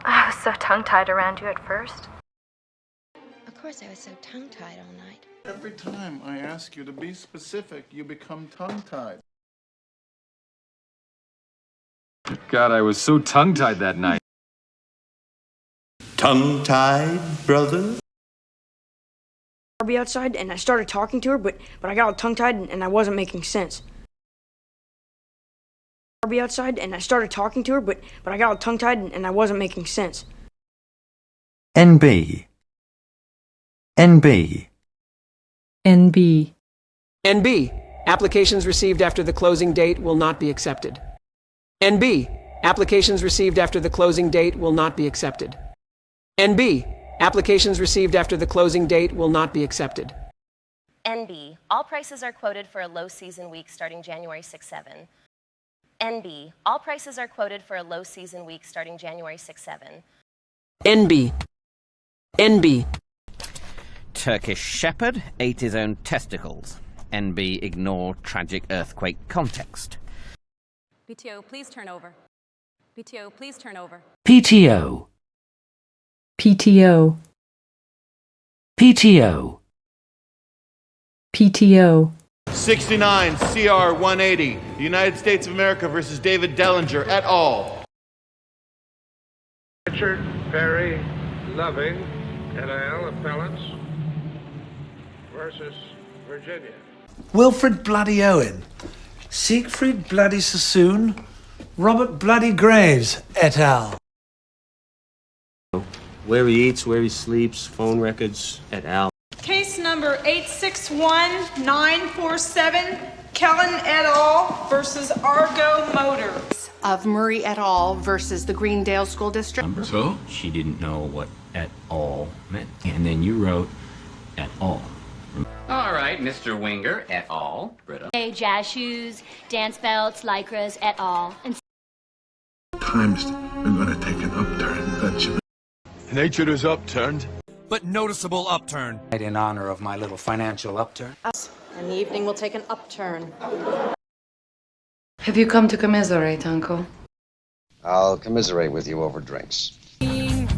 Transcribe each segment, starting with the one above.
I was so tongue-tied around you at first. Of course I was so tongue-tied all night. Every time I ask you to be specific, you become tongue-tied. God, I was so tongue-tied that night. Tongue-tied, brother? Barbie outside and I started talking to her, but I got all tongue-tied and I wasn't making sense. Barbie outside and I started talking to her, but I got all tongue-tied and I wasn't making sense. NB. NB. NB. NB. Applications received after the closing date will not be accepted. NB. Applications received after the closing date will not be accepted. NB. Applications received after the closing date will not be accepted. NB. All prices are quoted for a low season week starting January 6-7. NB. All prices are quoted for a low season week starting January 6-7. NB. NB. Turkish shepherd ate his own testicles. NB. Ignore tragic earthquake context. PTO, please turn over. PTO, please turn over. PTO. PTO. PTO. PTO. 69 CR 180, United States of America versus David Dellinger et al. Richard Perry Loving et al. Appellants versus Virginia. Wilfred Bloody Owen, Siegfried Bloody Sassoon, Robert Bloody Graves et al. Where he eats, where he sleeps, phone records et al. Case number 861947, Kellen et al. Versus Argo Motors. Of Murray et al. Versus the Greendale School District. So she didn't know what et al. meant. And then you wrote et al. All right, Mr. Winger et al. Britta. Hey, jazz shoes, dance belts, lycras et al. And times are going to take an upturn, Benjamin. Nature is upturned. But noticeable upturn. In honor of my little financial upturn. And the evening will take an upturn. Have you come to commiserate, Uncle? I'll commiserate with you over drinks. Waiting,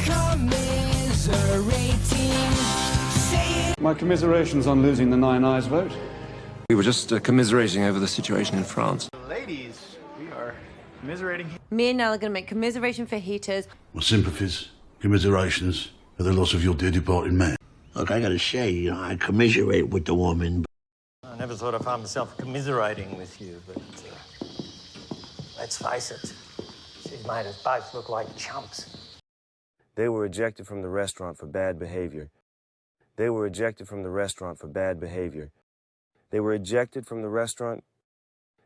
commiserating. My commiserations on losing the Nine Eyes vote. We were just commiserating over the situation in France. Ladies, we are commiserating. Me and Nell are going to make commiseration fajitas. My sympathies, commiserations for the loss of your dear departed man. Look, I gotta say, I commiserate with the woman. I never thought I found myself commiserating with you, but let's face it, she's made us both look like chumps. They were ejected from the restaurant for bad behavior. They were ejected from the restaurant for bad behavior. They were ejected from the restaurant.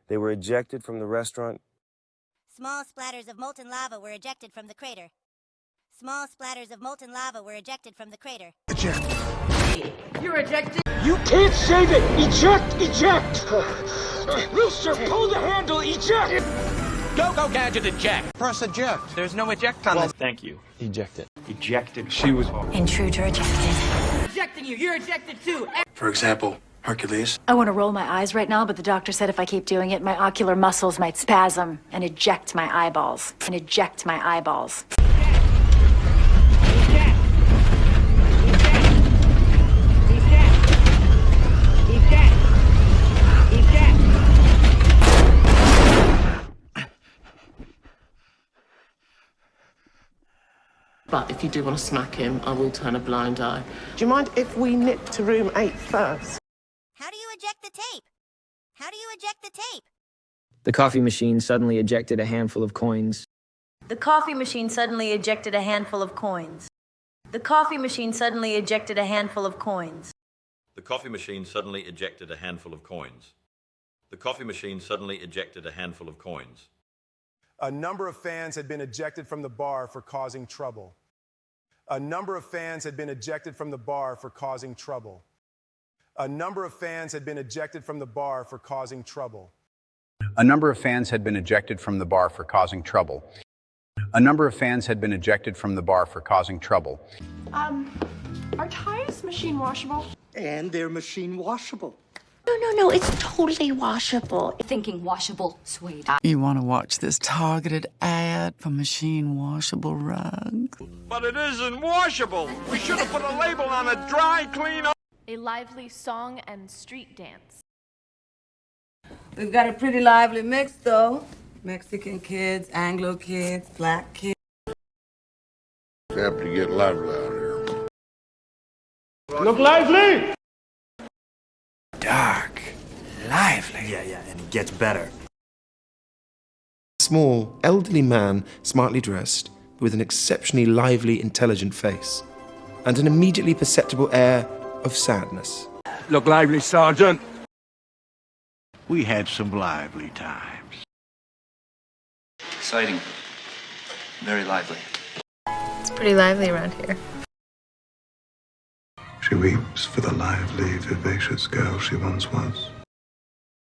They were ejected from the restaurant. Small splatters of molten lava were ejected from the crater. Small splatters of molten lava were ejected from the crater. Ejected. You're ejected. You can't save it! Eject! Eject! Rooster, pull the handle! Eject! Go, Gadget, eject! Press eject. There's no eject on this. Thank you. Ejected. Ejected. She was... Intruder ejected. Ejecting you. You're ejected too. For example, Hercules. I want to roll my eyes right now, but the doctor said if I keep doing it, my ocular muscles might spasm and eject my eyeballs. And eject my eyeballs. But if you do want to smack him, I will turn a blind eye. Do you mind if we nip to room 8 first? How do you eject the tape? How do you eject the tape? The coffee machine suddenly ejected a handful of coins. The coffee machine suddenly ejected a handful of coins. The coffee machine suddenly ejected a handful of coins. The coffee machine suddenly ejected a handful of coins. The coffee machine suddenly ejected a handful of coins. A number of fans had been ejected from the bar for causing trouble. A number of fans had been ejected from the bar for causing trouble. A number of fans had been ejected from the bar for causing trouble. A number of fans had been ejected from the bar for causing trouble. A number of fans had been ejected from the bar for causing trouble. Are tires machine washable? And they're machine washable. No, it's totally washable. Thinking washable suede. You want to watch this targeted ad for machine washable rugs? But it isn't washable. We should have put a label on a dry clean. A lively song and street dance. We've got a pretty lively mix, though. Mexican kids, Anglo kids, black kids. We have to get lively out here. Look lively! Dark, lively. Yeah, and it gets better. Small, elderly man, smartly dressed, with an exceptionally lively, intelligent face, and an immediately perceptible air of sadness. Look lively, Sergeant. We had some lively times. Exciting. Very lively. It's pretty lively around here. She weeps for the lively, vivacious girl she once was.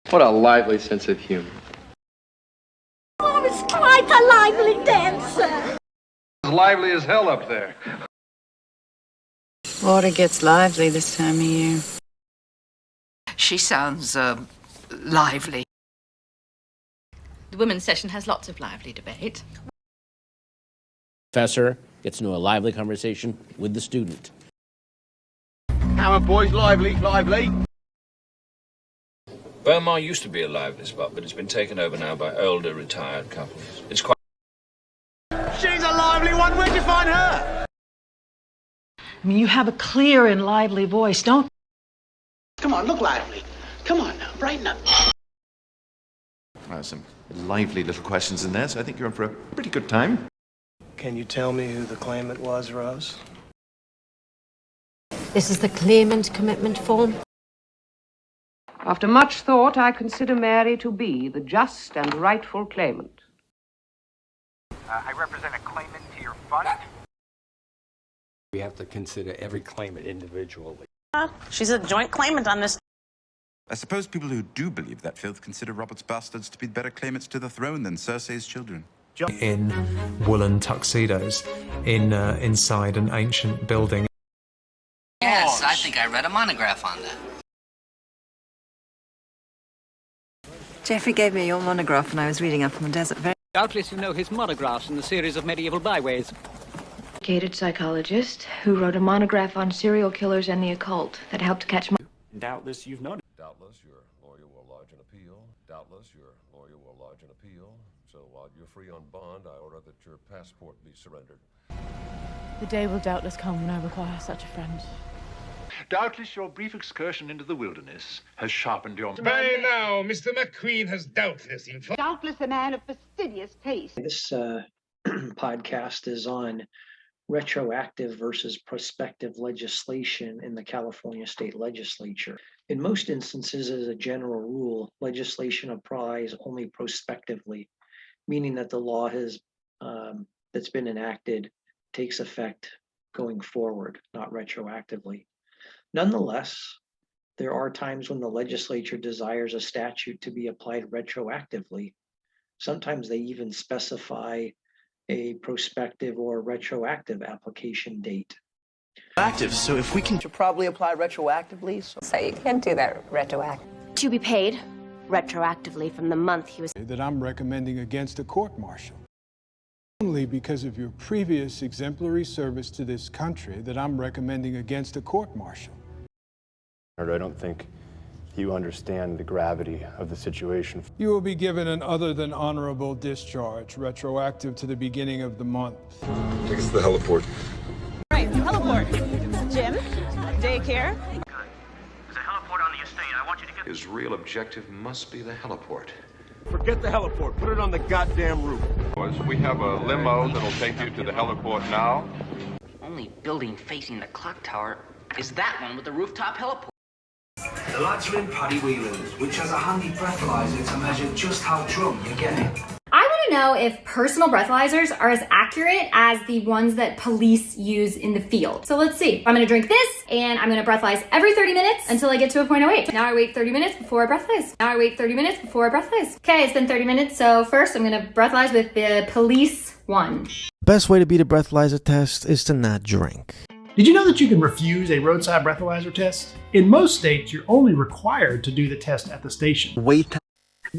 What a lively sense of humor. Oh, it's quite a lively dancer. It's lively as hell up there. Water gets lively this time of year. She sounds, lively. The women's session has lots of lively debate. Professor gets into a lively conversation with the student. Come on, boys, lively, lively. Beaumont used to be a lively spot, but it's been taken over now by older, retired couples. It's quite... She's a lively one. Where'd you find her? I mean, you have a clear and lively voice, don't? Come on, look lively. Come on now, brighten up. Some lively little questions in there, so I think you're in for a pretty good time. Can you tell me who the claimant was, Rose? This is the claimant commitment form. After much thought, I consider Mary to be the just and rightful claimant. I represent a claimant to your fund. We have to consider every claimant individually. She's a joint claimant on this. I suppose people who do believe that filth consider Robert's bastards to be better claimants to the throne than Cersei's children. In woolen tuxedos, inside an ancient building. Yes, I think I read a monograph on that. Jeffrey gave me your monograph when I was reading up on the desert. Doubtless you know his monographs in the series of medieval byways. Educated psychologist who wrote a monograph on serial killers and the occult that helped catch. Doubtless you've noticed. Doubtless your lawyer will lodge an appeal. Doubtless your lawyer will lodge an appeal. So while you're free on bond, I order that your passport be surrendered. The day will doubtless come when I require such a friend. Doubtless your brief excursion into the wilderness has sharpened your... By now, Mr. McQueen has doubtless informed... Doubtless a man of fastidious taste. This podcast is on retroactive versus prospective legislation in the California state legislature. In most instances, as a general rule, legislation applies only prospectively, meaning that the law has that's been enacted takes effect going forward, not retroactively. Nonetheless, there are times when the legislature desires a statute to be applied retroactively. Sometimes they even specify a prospective or retroactive application date. Active, so if we can probably apply retroactively. So you can't do that retroactive. To be paid retroactively from the month he was... That I'm recommending against a court-martial. Only because of your previous exemplary service to this country that I'm recommending against a court-martial. I don't think you understand the gravity of the situation. You will be given an other than honorable discharge, retroactive to the beginning of the month. Take us to the heliport. Right, heliport. Gym, daycare. There's a heliport on the estate. I want you to get... His real objective must be the heliport. Forget the heliport. Put it on the goddamn roof. We have a limo that'll take you to the heliport now. Only building facing the clock tower is that one with the rooftop heliport. The lads are in Paddy Whelan's, which has a handy breathalyzer to measure just how drunk you're getting. I want to know if personal breathalyzers are as accurate as the ones that police use in the field. So let's see. I'm going to drink this, and I'm going to breathalyze every 30 minutes until I get to a 0.08. Now I wait 30 minutes before I breathalyze. Now I wait 30 minutes before I breathalyze. Okay, it's been 30 minutes, so first I'm going to breathalyze with the police one. Best way to beat a breathalyzer test is to not drink. Did you know that you can refuse a roadside breathalyzer test? In most states, you're only required to do the test at the station. Wait.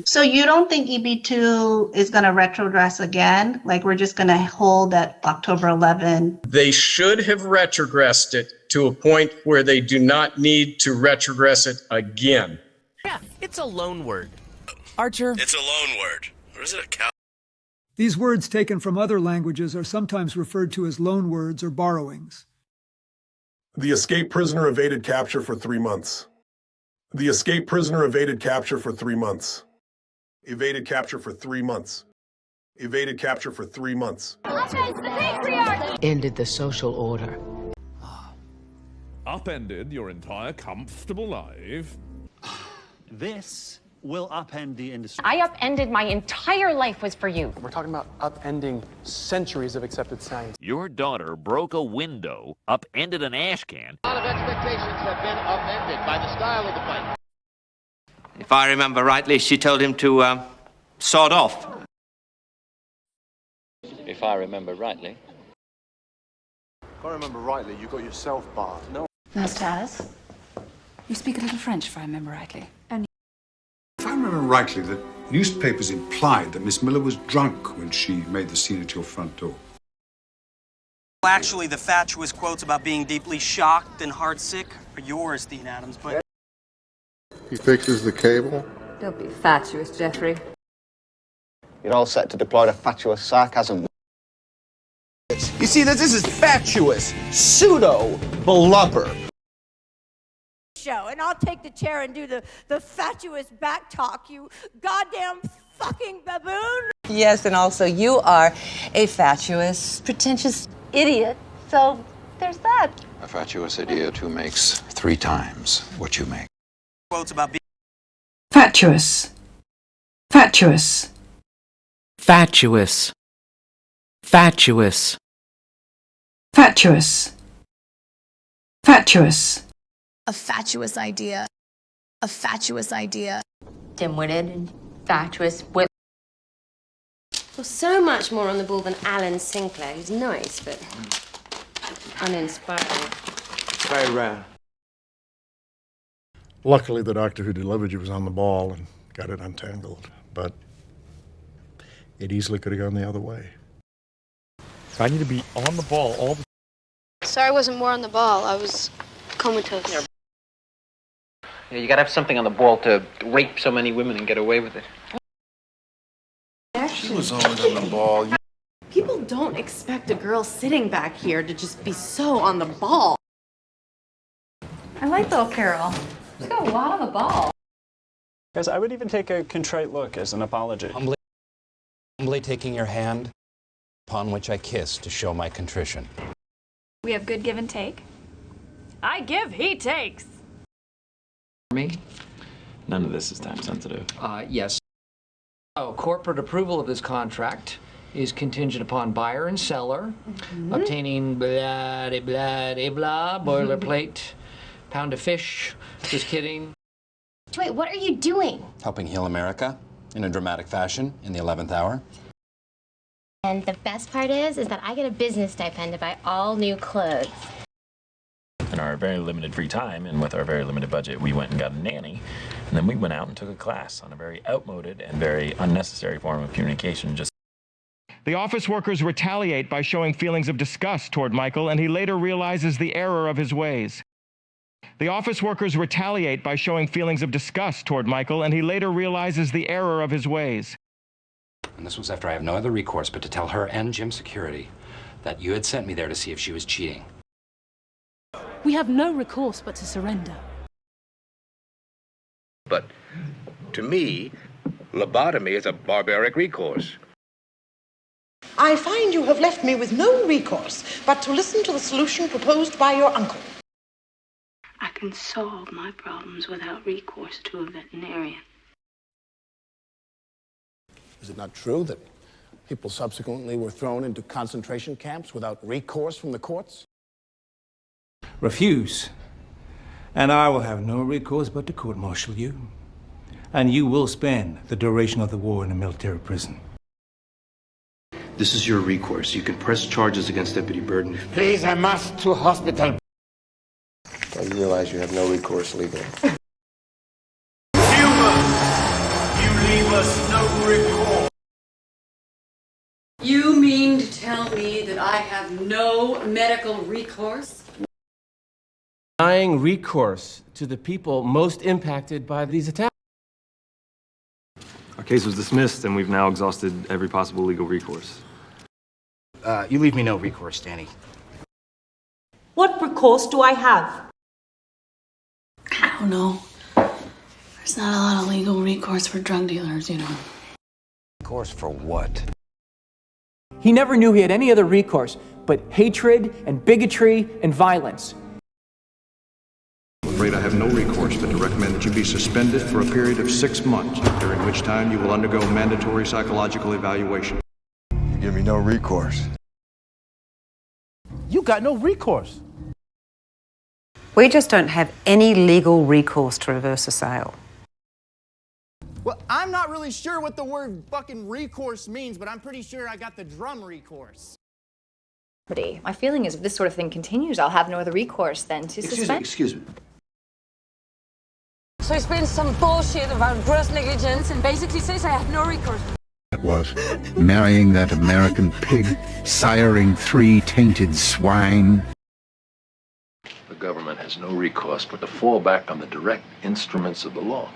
So you don't think EB2 is going to retrogress again? Like we're just going to hold at October 11? They should have retrogressed it to a point where they do not need to retrogress it again. Yeah, it's a loan word. Archer. It's a loan word. Or is it a cow? These words taken from other languages are sometimes referred to as loan words or borrowings. The escaped prisoner evaded capture for 3 months. The escaped prisoner evaded capture for 3 months. Evaded capture for 3 months. Evaded capture for 3 months. Ended the social order. Upended your entire comfortable life. This will upend the industry. I upended my entire life was for you. We're talking about upending centuries of accepted science. Your daughter broke a window, upended an ash can. A lot of expectations have been upended by the style of the fight. If I remember rightly, she told him to sod off. If I remember rightly. If I remember rightly, you got yourself barred. No. Nastaz, you speak a little French, if I remember rightly. And if I remember rightly, the newspapers implied that Miss Miller was drunk when she made the scene at your front door. Actually, the fatuous quotes about being deeply shocked and heartsick are yours, Dean Adams, but... He fixes the cable. Don't be fatuous, Jeffrey. You're all set to deploy the fatuous sarcasm. You see, this is fatuous, pseudo-blubber. Show, and I'll take the chair and do the fatuous back talk, you goddamn fucking baboon. Yes, and also you are a fatuous, pretentious idiot, so there's that. A fatuous idiot who makes 3 times what you make. Quotes about being fatuous. Fatuous. Fatuous. Fatuous. Fatuous. Fatuous. A fatuous idea. A fatuous idea. Dim-witted and fatuous. Well, so much more on the ball than Alan Sinclair, who's nice, but uninspiring. Very rare. Luckily, the doctor who delivered you was on the ball and got it untangled, but it easily could have gone the other way. I need to be on the ball all the time. Sorry I wasn't more on the ball. I was comatose. Yeah, you gotta have something on the ball to rape so many women and get away with it. She was always on the ball. People don't expect a girl sitting back here to just be so on the ball. I like little Carol. She's got a lot on the ball. Guys, I would even take a contrite look as an apology. Humbly taking your hand, upon which I kiss to show my contrition. We have good give and take. I give, he takes. Me? None of this is time sensitive. Yes. Oh, corporate approval of this contract is contingent upon buyer and seller obtaining blah de blah de blah boilerplate, pound of fish. Just kidding. Wait, what are you doing? Helping heal America in a dramatic fashion in the 11th hour. And the best part is that I get a business stipend to buy all new clothes. In our very limited free time and with our very limited budget, we went and got a nanny. And then we went out and took a class on a very outmoded and very unnecessary form of communication. The office workers retaliate by showing feelings of disgust toward Michael, and he later realizes the error of his ways. The office workers retaliate by showing feelings of disgust toward Michael, and he later realizes the error of his ways. And this was after I have no other recourse but to tell her and Jim Security that you had sent me there to see if she was cheating. We have no recourse but to surrender. But to me, lobotomy is a barbaric recourse. I find you have left me with no recourse but to listen to the solution proposed by your uncle. I can solve my problems without recourse to a veterinarian. Is it not true that people subsequently were thrown into concentration camps without recourse from the courts? Refuse, and I will have no recourse but to court-martial you, and you will spend the duration of the war in a military prison. This is your recourse. You can press charges against Deputy Burden. Please, I must to hospital. I realize you have no recourse legally. You leave us no recourse. You mean to tell me that I have no medical recourse? Denying recourse to the people most impacted by these attacks. Our case was dismissed, and we've now exhausted every possible legal recourse. You leave me no recourse, Danny. What recourse do I have? I don't know. There's not a lot of legal recourse for drug dealers, you know. Recourse for what? He never knew he had any other recourse but hatred and bigotry and violence. I'm afraid I have no recourse but to recommend that you be suspended for a period of 6 months, during which time you will undergo mandatory psychological evaluation. You give me no recourse. You got no recourse. We just don't have any legal recourse to reverse a sale. Well, I'm not really sure what the word fucking recourse means, but I'm pretty sure I got the drum recourse. My feeling is if this sort of thing continues, I'll have no other recourse than to suspend. Excuse me. So it's been some bullshit about gross negligence and basically says I have no recourse. It was marrying that American pig, siring 3 tainted swine. The government has no recourse but to fall back on the direct instruments of the law.